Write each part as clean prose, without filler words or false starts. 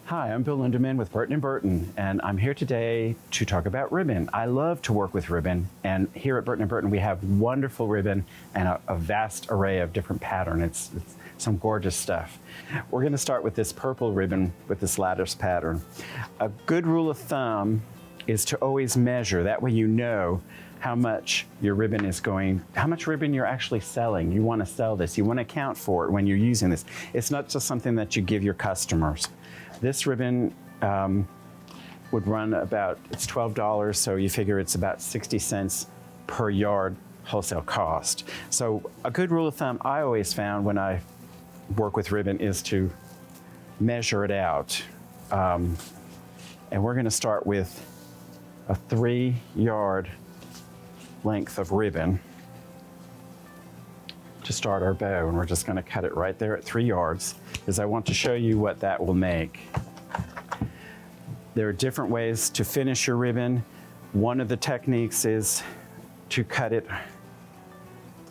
Hi, I'm Bill Lindeman with Burton & Burton, and I'm here today to talk about ribbon. I love to work with ribbon, and here at Burton & Burton we have wonderful ribbon and a vast array of different patterns. It's some gorgeous stuff. We're going to start with this purple ribbon with this lattice pattern. A good rule of thumb is to always measure. That way you know how much your ribbon is going, how much ribbon you're actually selling. You want to sell this. You want to account for it when you're using this. It's not just something that you give your customers. This ribbon would run about, it's $12, so you figure it's about 60 cents per yard wholesale cost. So a good rule of thumb I always found when I work with ribbon is to measure it out. And we're going to start with a 3-yard length of ribbon to start our bow, and we're just going to cut it right there at 3 yards because I want to show you what that will make. There are different ways to finish your ribbon. One of the techniques is to cut it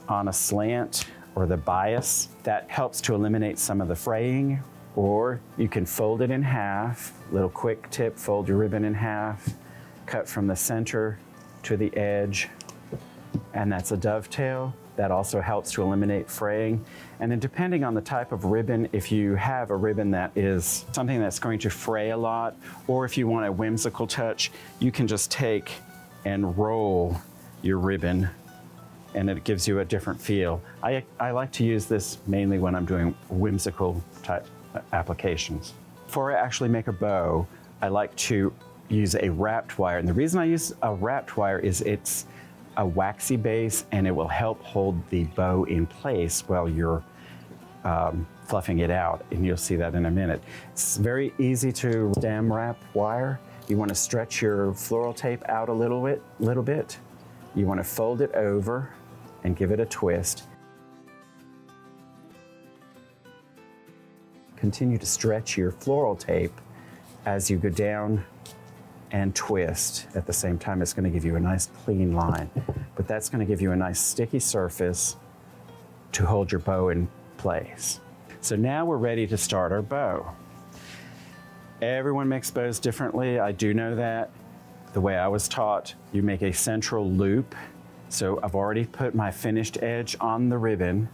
on a slant or the bias. That helps to eliminate some of the fraying. Or you can fold it in half. Little quick tip, fold your ribbon in half, cut from the center to the edge, and that's a dovetail. That also helps to eliminate fraying. And then depending on the type of ribbon, if you have a ribbon that is something that's going to fray a lot, or if you want a whimsical touch, you can just take and roll your ribbon and it gives you a different feel. I like to use this mainly when I'm doing whimsical type applications. Before I actually make a bow, I like to use a wrapped wire. And the reason I use a wrapped wire is it's a waxy base and it will help hold the bow in place while you're fluffing it out, and you'll see that in a minute. It's very easy to stem wrap wire. You want to stretch your floral tape out a little bit. You want to fold it over and give it a twist. Continue to stretch your floral tape as you go down and twist. At the same time, it's going to give you a nice clean line, but that's going to give you a nice sticky surface to hold your bow in place. So now we're ready to start our bow. Everyone makes bows differently. I do know that. The way I was taught, you make a central loop. So I've already put my finished edge on the ribbon.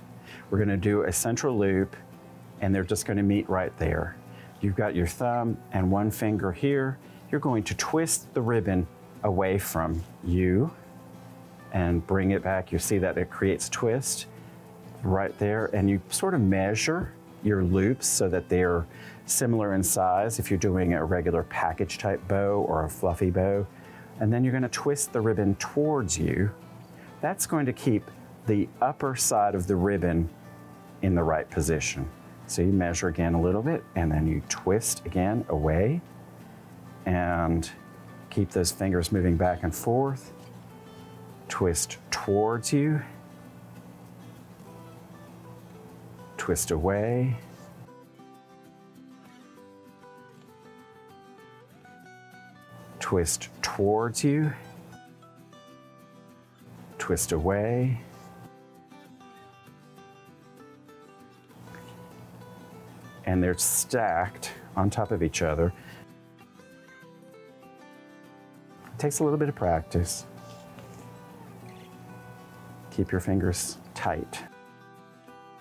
We're going to do a central loop, and they're just going to meet right there. You've got your thumb and one finger here. You're going to twist the ribbon away from you and bring it back. You see that it creates twist right there, and you sort of measure your loops so that they're similar in size if you're doing a regular package type bow or a fluffy bow. And then you're going to twist the ribbon towards you. That's going to keep the upper side of the ribbon in the right position. So you measure again a little bit, and then you twist again away and keep those fingers moving back and forth. Twist towards you. Twist away. Twist towards you. Twist away. And they're stacked on top of each other. It takes a little bit of practice. Keep your fingers tight.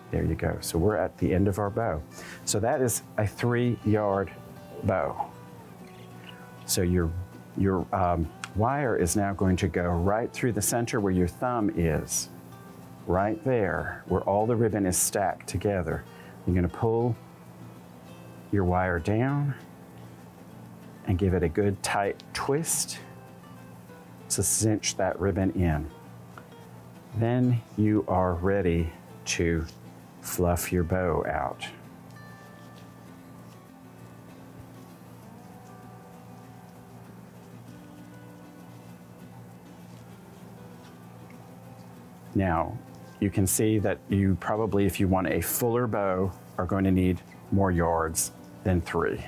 There you go. So we're at the end of our bow. So that is a 3-yard bow. So your wire is now going to go right through the center where your thumb is, right there, where all the ribbon is stacked together. You're going to pull your wire down and give it a good tight twist to cinch that ribbon in. Then you are ready to fluff your bow out. Now, you can see that you probably, if you want a fuller bow, are going to need more yards than 3.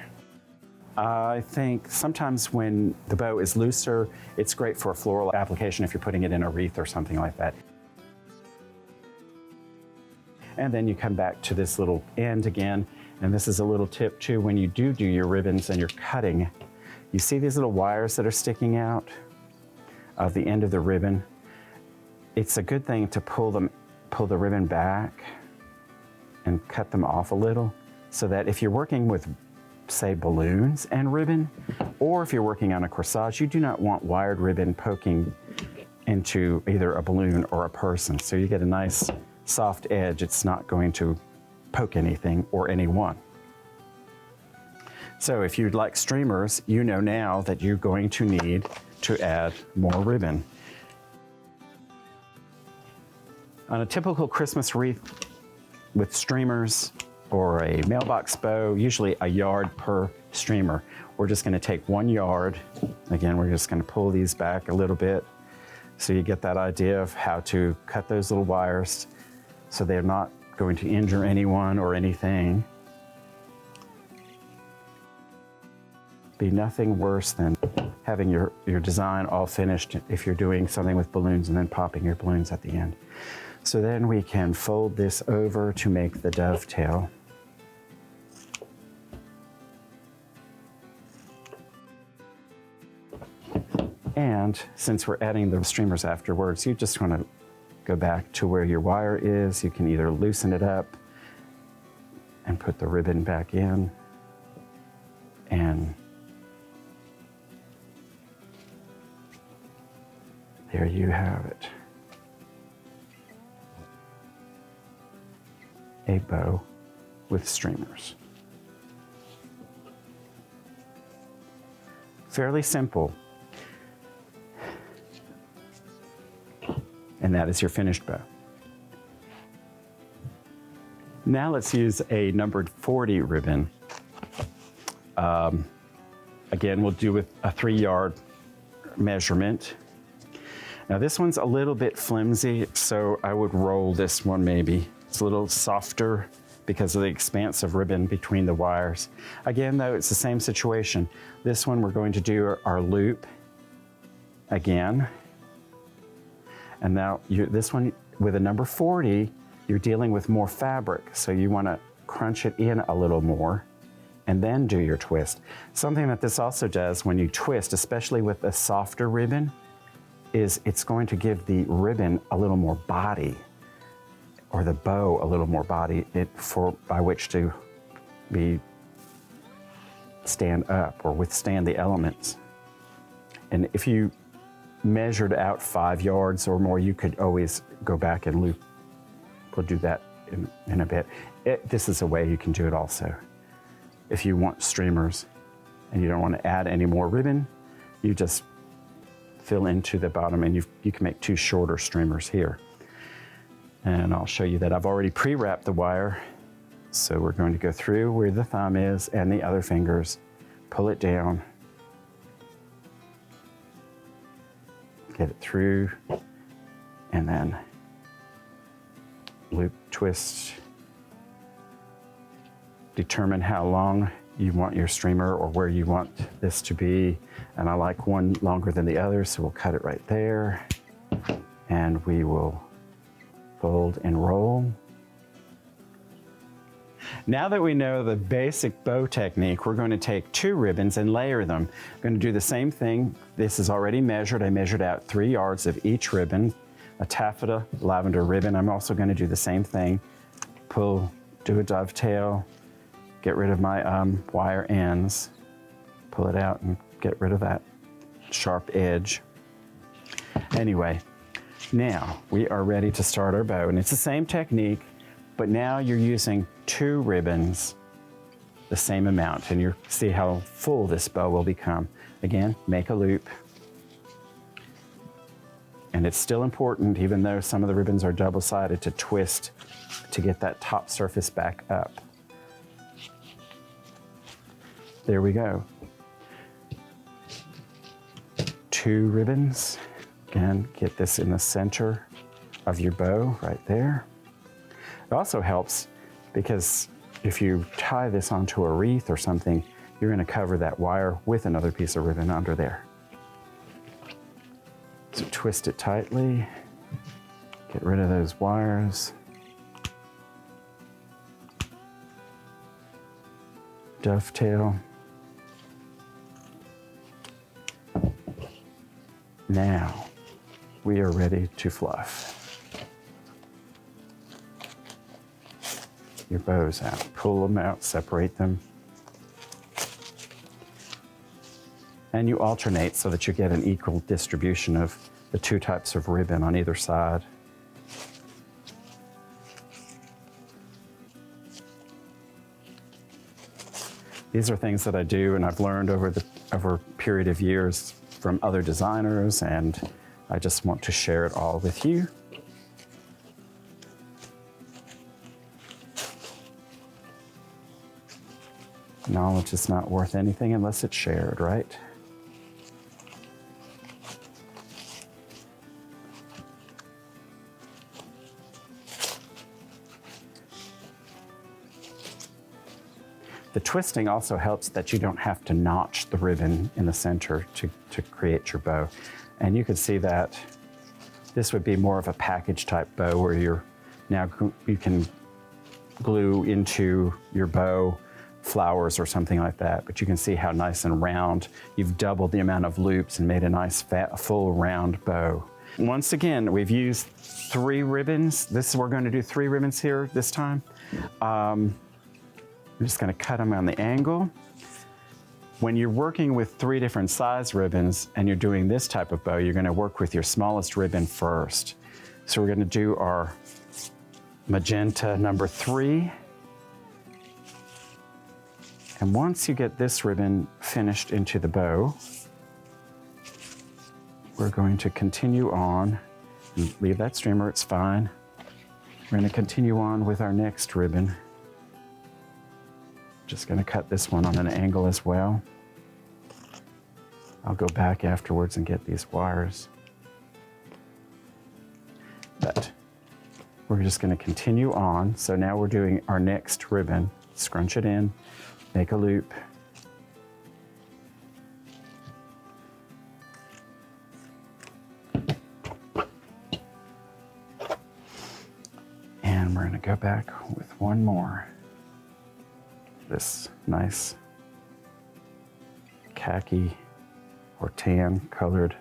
I think sometimes when the bow is looser, it's great for a floral application if you're putting it in a wreath or something like that. And then you come back to this little end again, And this is a little tip too, when you do your ribbons and you're cutting, you see these little wires that are sticking out of the end of the ribbon? It's a good thing to pull the ribbon back and cut them off a little, so that if you're working with, say, balloons and ribbon, or if you're working on a corsage, you do not want wired ribbon poking into either a balloon or a person. So you get a nice soft edge. It's not going to poke anything or anyone. So if you'd like streamers, you know now that you're going to need to add more ribbon. On a typical Christmas wreath with streamers or a mailbox bow, usually a yard per streamer. We're just going to take 1 yard. Again, we're just going to pull these back a little bit so you get that idea of how to cut those little wires so they're not going to injure anyone or anything. Be nothing worse than having your design all finished if you're doing something with balloons and then popping your balloons at the end. So then we can fold this over to make the dovetail. And since we're adding the streamers afterwards, you just want to go back to where your wire is. You can either loosen it up and put the ribbon back in, and there you have it. A bow with streamers. Fairly simple. And that is your finished bow. Now let's use a numbered 40 ribbon. Again, we'll do with a 3-yard measurement. Now this one's a little bit flimsy, so I would roll this one maybe. It's a little softer because of the expanse of ribbon between the wires. Again, though, it's the same situation. This one we're going to do our loop again. And now this one with a number 40, you're dealing with more fabric, so you want to crunch it in a little more and then do your twist. Something that this also does when you twist, especially with a softer ribbon, is it's going to give the ribbon a little more body, or the bow a little more body by which to stand up or withstand the elements. And if you measured out 5 yards or more, you could always go back and loop. We'll do that in a bit. This is a way you can do it also. If you want streamers and you don't want to add any more ribbon, you just fill into the bottom, and you can make 2 shorter streamers here. And I'll show you that I've already pre-wrapped the wire. So we're going to go through where the thumb is and the other fingers, pull it down, get it through, and then loop, twist. Determine how long you want your streamer or where you want this to be. And I like one longer than the other, so we'll cut it right there. And we will fold and roll. Now that we know the basic bow technique, we're going to take 2 ribbons and layer them. I'm going to do the same thing. This is already measured. I measured out 3 yards of each ribbon, a taffeta lavender ribbon. I'm also going to do the same thing. Do a dovetail, get rid of my wire ends, pull it out and get rid of that sharp edge. Anyway, now we are ready to start our bow, and it's the same technique, but now you're using 2 ribbons, the same amount, and you see how full this bow will become. Again, make a loop. And it's still important, even though some of the ribbons are double-sided, to twist to get that top surface back up. There we go. 2 ribbons. Again, get this in the center of your bow right there. It also helps because if you tie this onto a wreath or something, you're going to cover that wire with another piece of ribbon under there. So twist it tightly, get rid of those wires. dovetail. Now we are ready to fluff. Your bows out, pull them out, separate them. And you alternate so that you get an equal distribution of the two types of ribbon on either side. These are things that I do and I've learned over a period of years from other designers, and I just want to share it all with you. Knowledge is not worth anything unless it's shared, right? The twisting also helps that you don't have to notch the ribbon in the center to create your bow. And you can see that this would be more of a package type bow where you can glue into your bow flowers or something like that, but you can see how nice and round. You've doubled the amount of loops and made a nice fat, full round bow. Once again, we've used 3 ribbons. We're going to do 3 ribbons here this time. I'm just going to cut them on the angle. When you're working with 3 different size ribbons and you're doing this type of bow, you're going to work with your smallest ribbon first. So we're going to do our magenta number 3. And once you get this ribbon finished into the bow, we're going to continue on. And leave that streamer, it's fine. We're going to continue on with our next ribbon. Just going to cut this one on an angle as well. I'll go back afterwards and get these wires. But we're just going to continue on. So now we're doing our next ribbon. Scrunch it in. Make a loop. And we're going to go back with one more. This nice khaki or tan colored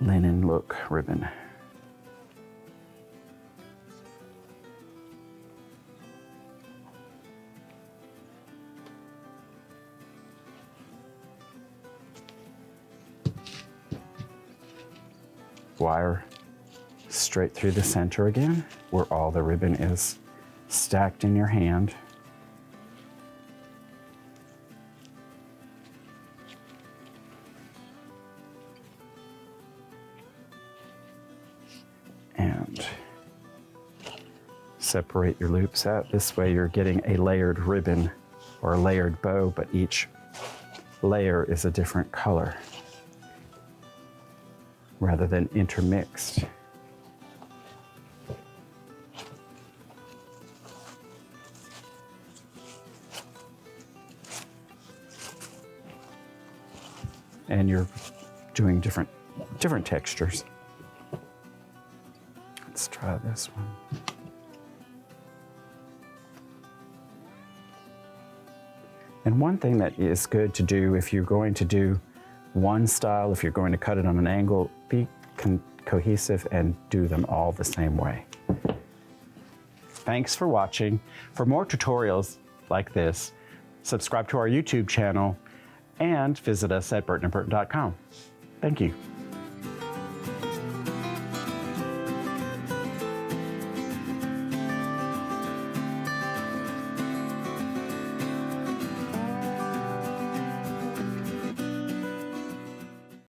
linen look ribbon. Wire straight through the center again, where all the ribbon is stacked in your hand. And separate your loops out. This way you're getting a layered ribbon or a layered bow, but each layer is a different color rather than intermixed. And you're doing different textures. Let's try this one. And one thing that is good to do if you're going to do one style, if you're going to cut it on an angle, be cohesive and do them all the same way. Thanks for watching. For more tutorials like this, subscribe to our YouTube channel and visit us at burtonandburton.com. Thank you.